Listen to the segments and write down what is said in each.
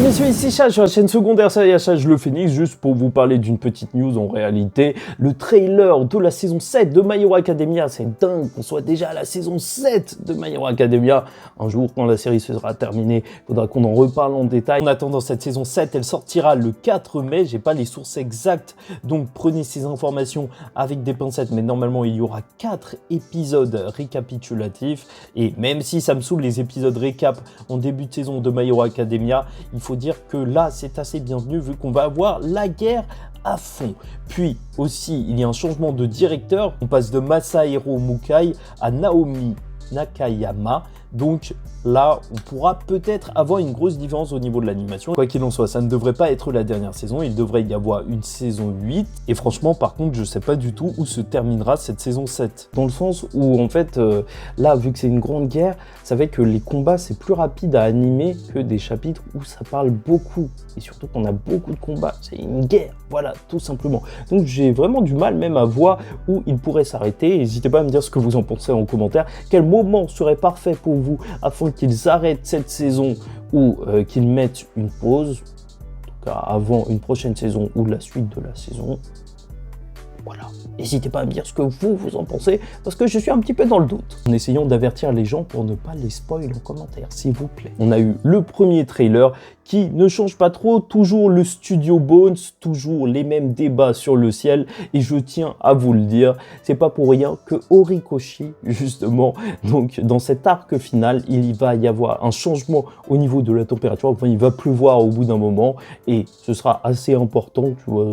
messieurs, ici Chad sur la chaîne secondaire Série Chad le Phénix, juste pour vous parler d'une petite news en réalité. Le trailer de la saison 7 de My Hero Academia, c'est dingue qu'on soit déjà à la saison 7 de My Hero Academia. Un jour, quand la série sera terminée, il faudra qu'on en reparle en détail. En attendant cette saison 7, elle sortira le 4 mai, j'ai pas les sources exactes, donc prenez ces informations avec des pincettes, mais normalement il y aura 4 épisodes récapitulatifs, et même si ça me saoule les épisodes récap en début de saison de My Hero Academia, il faut dire que là c'est assez bienvenu vu qu'on va avoir la guerre à fond. Puis aussi il y a un changement de directeur, on passe de Masahiro Mukai à Naomi Nakayama, donc là on pourra peut-être avoir une grosse différence au niveau de l'animation. Quoi qu'il en soit, ça ne devrait pas être la dernière saison, il devrait y avoir une saison 8, et franchement par contre je sais pas du tout où se terminera cette saison 7, dans le sens où en fait là vu que c'est une grande guerre, ça fait que les combats c'est plus rapide à animer que des chapitres où ça parle beaucoup, et surtout qu'on a beaucoup de combats, c'est une guerre, voilà, tout simplement. Donc j'ai vraiment du mal même à voir où il pourrait s'arrêter. N'hésitez pas à me dire ce que vous en pensez en commentaire, quel moment serait parfait pour vous afin qu'ils arrêtent cette saison ou qu'ils mettent une pause, en tout cas avant une prochaine saison ou la suite de la saison. Voilà, n'hésitez pas à me dire ce que vous en pensez, parce que je suis un petit peu dans le doute. En essayant d'avertir les gens pour ne pas les spoiler en commentaire, s'il vous plaît. On a eu le premier trailer qui ne change pas trop, toujours le studio Bones, toujours les mêmes débats sur le ciel, et je tiens à vous le dire, c'est pas pour rien que Horikoshi, justement, donc dans cet arc final, il va y avoir un changement au niveau de la température, enfin il va pleuvoir au bout d'un moment, et ce sera assez important, tu vois,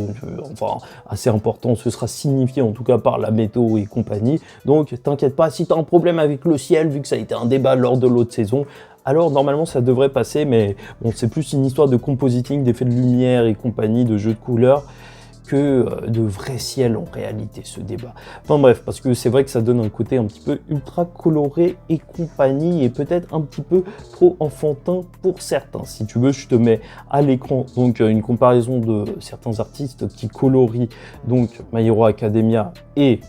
enfin assez important, ce sera signifié en tout cas par la météo et compagnie, donc t'inquiète pas, si t'as un problème avec le ciel, vu que ça a été un débat lors de l'autre saison, alors normalement ça devrait passer, mais bon, c'est plus une histoire de compositing, d'effets de lumière et compagnie, de jeux de couleurs, que de vrai ciel en réalité, ce débat. Enfin bref, parce que c'est vrai que ça donne un côté un petit peu ultra coloré et compagnie, et peut-être un petit peu trop enfantin pour certains. Si tu veux, je te mets à l'écran donc une comparaison de certains artistes qui colorient donc My Hero Academia et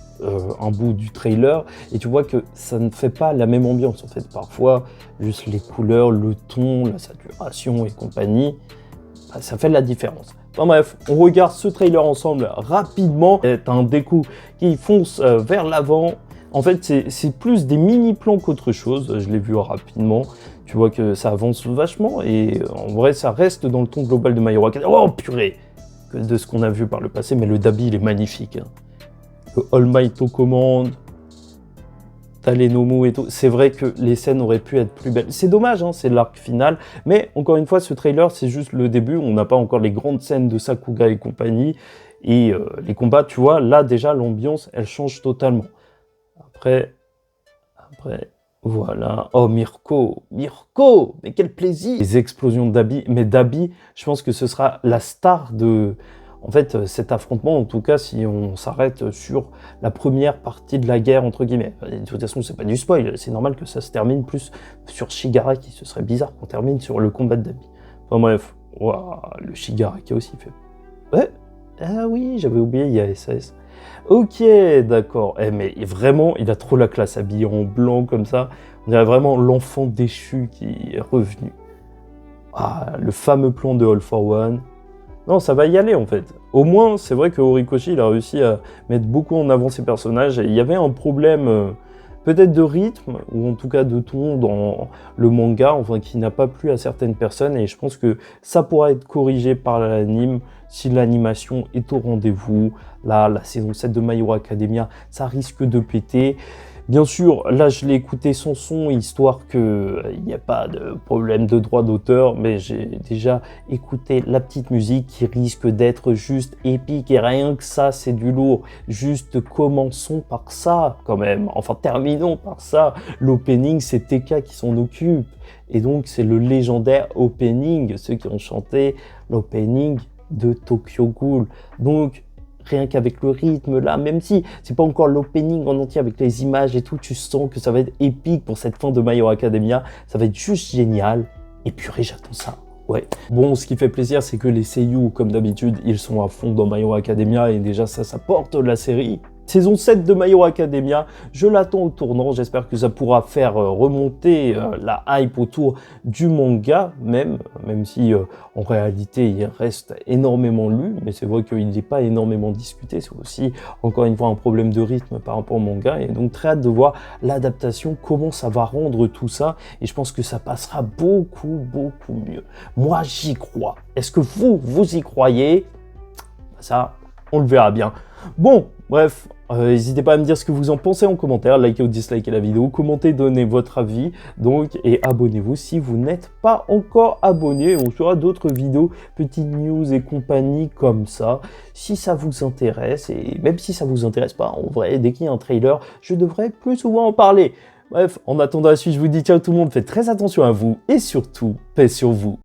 un bout du trailer, et tu vois que ça ne fait pas la même ambiance en fait. Parfois, juste les couleurs, le ton, la saturation et compagnie, bah, ça fait la différence. Enfin bref, on regarde ce trailer ensemble rapidement. C'est un Deku qui fonce vers l'avant. En fait, c'est plus des mini-plans qu'autre chose. Je l'ai vu rapidement. Tu vois que ça avance vachement, et en vrai, ça reste dans le ton global de My Hero Academia. Oh purée, que de ce qu'on a vu par le passé, mais le Dabi, il est magnifique. Hein. Le All Might aux commandes, t'as les Nomu et tout. C'est vrai que les scènes auraient pu être plus belles. C'est dommage, hein, c'est l'arc final. Mais encore une fois, ce trailer, c'est juste le début. On n'a pas encore les grandes scènes de Sakuga et compagnie. Et les combats, tu vois, là déjà, l'ambiance, elle change totalement. Après, voilà. Oh, Mirko, mais quel plaisir! Les explosions de Dabi. Mais Dabi, je pense que ce sera la star de... En fait, cet affrontement, en tout cas, si on s'arrête sur la première partie de la guerre, entre guillemets. De toute façon, c'est pas du spoil, c'est normal que ça se termine plus sur Shigaraki. Ce serait bizarre qu'on termine sur le combat de Dabi. Enfin bref, wow, le Shigaraki aussi fait... Ouais, ah oui, j'avais oublié, il y a SAS. Ok, d'accord. Mais vraiment, il a trop la classe, habillé en blanc comme ça. On dirait vraiment l'enfant déchu qui est revenu. Ah, le fameux plan de All for One. Non, ça va y aller en fait. Au moins, c'est vrai que Horikoshi, il a réussi à mettre beaucoup en avant ses personnages. Et il y avait un problème peut-être de rythme, ou en tout cas de ton dans le manga, enfin qui n'a pas plu à certaines personnes. Et je pense que ça pourra être corrigé par l'anime si l'animation est au rendez-vous. Là, la saison 7 de My Hero Academia, ça risque de péter. Bien sûr, là, je l'ai écouté sans son, histoire qu'il n'y a pas de problème de droit d'auteur, mais j'ai déjà écouté la petite musique qui risque d'être juste épique, et rien que ça, c'est du lourd. Juste commençons par ça, quand même. Enfin, terminons par ça. L'opening, c'est TK qui s'en occupe. Et donc, c'est le légendaire opening, ceux qui ont chanté l'opening de Tokyo Ghoul. Donc, rien qu'avec le rythme là, même si c'est pas encore l'opening en entier avec les images et tout, tu sens que ça va être épique pour cette fin de My Hero Academia, ça va être juste génial, et purée, j'attends ça. Ouais. Bon, ce qui fait plaisir, c'est que les seiyuu, comme d'habitude, ils sont à fond dans My Hero Academia, et déjà ça porte la série. Saison 7 de My Hero Academia, je l'attends au tournant, j'espère que ça pourra faire remonter la hype autour du manga, même si en réalité il reste énormément lu, mais c'est vrai qu'il n'est pas énormément discuté, c'est aussi encore une fois un problème de rythme par rapport au manga, et donc très hâte de voir l'adaptation, comment ça va rendre tout ça, et je pense que ça passera beaucoup mieux. Moi j'y crois, est-ce que vous y croyez? Ça, on le verra bien. Bon, bref, n'hésitez pas à me dire ce que vous en pensez en commentaire, likez ou dislikez la vidéo, commentez, donnez votre avis, donc, et abonnez-vous si vous n'êtes pas encore abonné. On fera d'autres vidéos, petites news et compagnie comme ça, si ça vous intéresse, et même si ça vous intéresse pas, en vrai, dès qu'il y a un trailer, je devrais plus souvent en parler. Bref, en attendant la suite, je vous dis ciao tout le monde, faites très attention à vous, et surtout, paix sur vous.